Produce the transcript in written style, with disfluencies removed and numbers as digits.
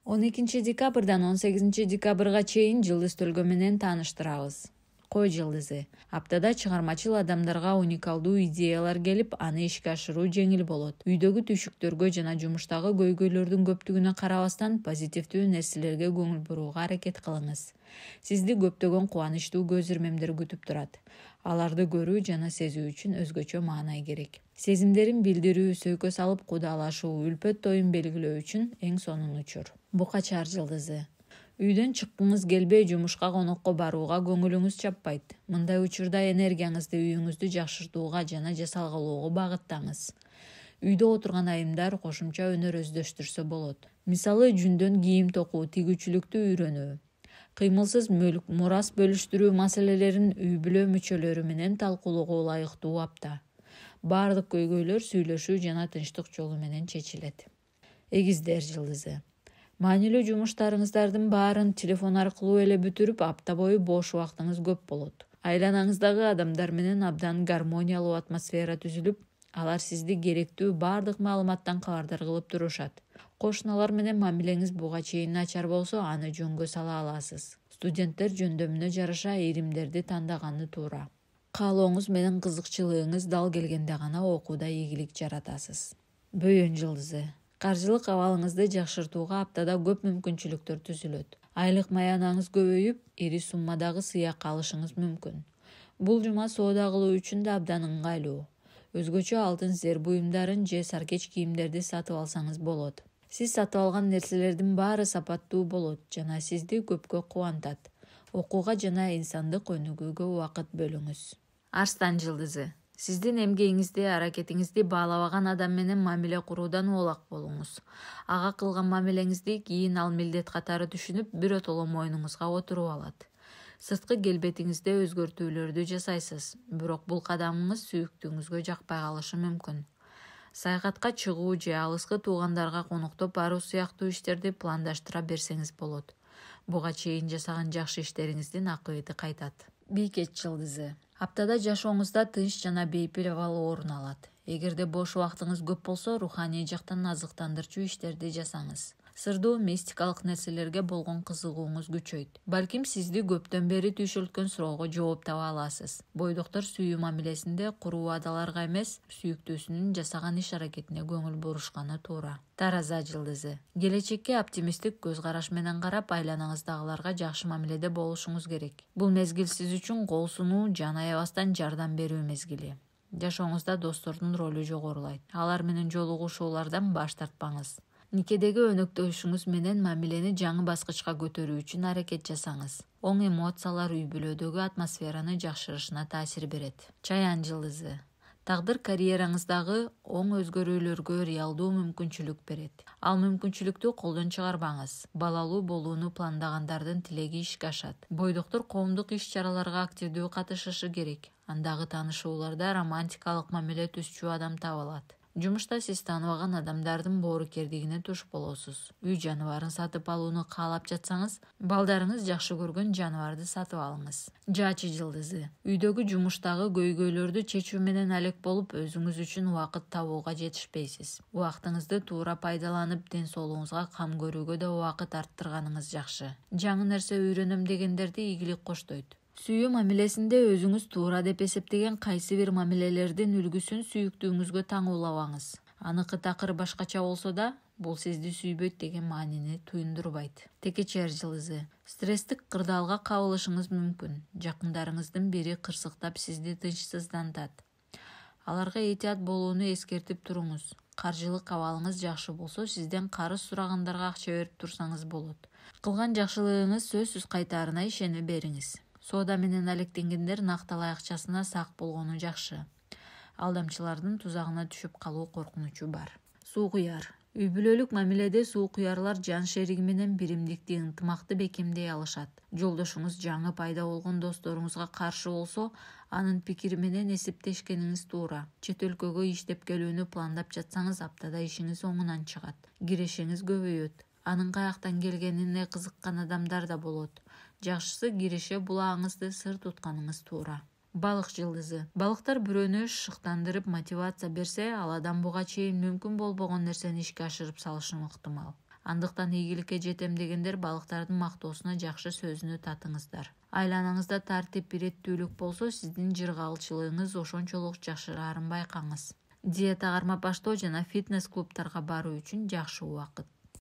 12 декабрдан 18 декабрга чейин жылдыз төлгө менен тааныштырабыз. Кой жылдызы. Аптада чыгармачыл адамдарга уникалдуу идеялар келип, аны ишке ашыруу жеңил болот. Үйдөгү түйшүктөргө жана жумуштагы көйгөйлөрдүн көптүгүнө карабастан позитивдүү нерселерге көңүл бурууга аракет кылыңыз. Сизди көптөгөн кубанычтуу көз ирмемдер күтүп турат. Аларды көрүү жана сезүү үчүн өзгөчө маанай керек. Сезимдерин билдирүү, сөйкө салып кудалашуу, үлпөт тоюн белгилөө үчүн эң сонун учур. Бука чаар жылдызы. Үйдөн чыккыңыз келбей, жумушка конокко барууга көңүлүңүз чаппайт. Мындай учурда энергияңызды үйүңүздү жакшыртууга жана жасалгалоого багыттаңыз. Үйдө отурган айымдар кошумча өнөр өздөштүрсө болот. Мисалы, жүндөн кийим токуу, тигүүчүлүктү үйрөнүү. Кыймылсыз мүлк, мурас бөлүштүрүү маселелерин үй бүлө мүчөлөрү менен талкуулоого ылайыктуу апта. Бардык көйгөйлөр сүйлөшүү жана тынчтык жолу менен чечилет. Эгиздер жылдызы. Маанилүү жумуштарыңыздардын баарын телефон аркылуу эле бүтүрүп, апта бою бош убактыңыз көп болот. Айланаңыздагы адамдар менен абдан гармониялуу атмосфера түзүлүп, алар сизди керектүү бардык маалыматтан кабардар кылып турушат. Кошуналар менен мамилеңиз буга чейин начар болсо, аны жөнгө сала аласыз. Студенттер жөндөмүнө жараша иримдерди тандаганы туура. Каалооңуз менен кызыкчылыгыңыз дал келгенде гана окууда ийгилик жаратасыз. Бөйөн жылдызы. Каржылык абалыңызды жакшыртууга аптада көп мүмкүнчүлүктөр түзүлөт. Айлык маянаңыз көбөйүп, ири суммадагы сыяк алышыңыз мүмкүн. Бул жума соода кылуу үчүн да абдан ыңгайлуу. Өзгөчө алтын зер буюмдарын же саркеч кийимдерди сатып алсаңыз болот. Сиз сатып алган нерселердин баары сапаттуу болот жана сизди көпкө кубантат. Окууга жана инсандык өнүгүүгө убакыт бөлүңүз. Арстан жылдызы. Сиздин эмгегиңизди, аракетиңизди баалабаган адам менен мамиле куруудан оолак болуңуз. Ага кылган мамилеңизди кийин ал милдет катары түшүнүп, биротоло мойнуңузга отуруп алат. Сырткы келбетиңизде өзгөртүүлөрдү жасайсыз, бирок бул кадамыңыз сүйүктүүңүзгө жакпай калышы мүмкүн. Саякатка чыгуу же алыскы туугандарга коноктоп баруу сыяктуу иштерди пландаштыра берсеңиз болот. Буга чейин жасаган жакшы иштериңиздин акыбети кайтат. Бийкет жылдызы. Аптада жашооңузда тынч жана бейпил абал орун алат. Эгерде бош убактыңыз көп болсо, руханий жактан азыктандырчу иштерди жасаңыз. Сырдуу мистикалык нерселерге болгон кызыгууңуз күчөйт. Балким сизди көптөн бери түйшөлткөн суроого жооп таба аласыз. Бойдоктор сүйүү мамилесинде куру убадаларга эмес, сүйүктүүсүнүн жасаган иш аракетине көңүл бурушканы туура. Тараза жылдызы. Келечекке оптимисттик көз караш менен карап, айланаңыздагыларга жакшы мамиледе болушуңуз керек. Бул мезгил сиз үчүн кол сунуу, жан аябастан жардам берүү мезгили. Жашооңузда достордун ролу жогорулайт. Алар менен жолугушуулардан баш тартпаңыз. Никедеги өнөктөшүңүз менен мамилени жаңы баскычка көтөрүү үчүн аракет жасаңыз. Оң эмоциялар үй бүлөдөгү атмосфераны жакшырышына таасир берет. Чаян жылдызы. Тагдыр карьераңыздагы оң өзгөрүүлөргө реалдуу мүмкүнчүлүк берет. Ал мүмкүнчүлүктү колдон чыгарбаңыз. Балалуу болууну пландагандардын тилеги ишке ашат. Бойдоктор коомдук иш-чараларга активдүү катышышы керек. Андагы таанышууларда романтикалык мамиле түзчү адам табылат. Жумушта сиз тааныбаган адамдардын боорукердигине туш болосуз. Үй жаныбарын сатып алууну каалап жатсаңыз, балдарыңыз жакшы көргөн жаныбарды сатып алыңыз. Жаачы жылдызы. Үйдөгү жумуштагы көйгөйлөрдү чечүү менен алек болуп, өзүңүз үчүн убакыт табууга жетишпейсиз. Убактыңызды туура пайдаланып, ден соолугуңузга кам көрүүгө да убакыт арттырганыңыз жакшы. Жаңы нерсе үйрөнөм дегендерди ийгилик коштойт. Сүйүү мамилесинде өзүңүз туура деп эсептеген кайсы бир мамилелердин үлгүсүн сүйүктүүңүзгө таңуулабаңыз. Аныкы такыр башкача болсо да, бул сизди сүйбөйт деген маанини туюндурбайт. Текечер жылдызы. Стресстик кырдаалга кабылышыңыз мүмкүн. Жакындарыңыздын бири кырсыктап сизди тынчсыздантат. Аларга этият болууну эскертип туруңуз. Каржылык абалыңыз жакшы болсо, сизден карыз сурагандарга акча берип турсаңыз болот. Кылган жакшылыгыңыз сөзсүз кайтаарына ишене бериңиз. Соода менен алектенгендер накталай акчасына сак болгону жакшы. Алдамчылардын тузагына түшүп калуу коркунучу бар. Суу куяр. Үй бүлөлүк мамиледе суу куярлар жан шериги менен биримдикти, ынтымакты бекемдей алышат. Жолдошуңуз жаңы пайда болгон досторуңузга каршы болсо, анын пикири менен эсептешкениңиз туура. Чет өлкөгө иштеп келүүнү пландап жатсаңыз, аптада ишиңиз оңунан чыгат. Кирешеңиз көбөйөт. Анын каяктан келгенине кызыккан адамдар да болот. Жакшысы киреше булагыңызды сыр тутканыңыз туура. Балык жылдызы. Балыктар бирөөнү шыктандырып мотивация берсе, ал адам буга чейин мүмкүн болбогон нерсени ишке ашырып салышы ыктымал. Андыктан ийгиликке жетем дегендер балыктардын мактоосуна жакшы сөзүнө татыңыздар. Айланаңызда тартип иреттүүлүк болсо, сиздин жыргалчылыгыңыз ошончолук жакшыраарын байкаңыз. Диета кармап баштоо жана фитнес клубтарга баруу үчүн жакшы убакыт.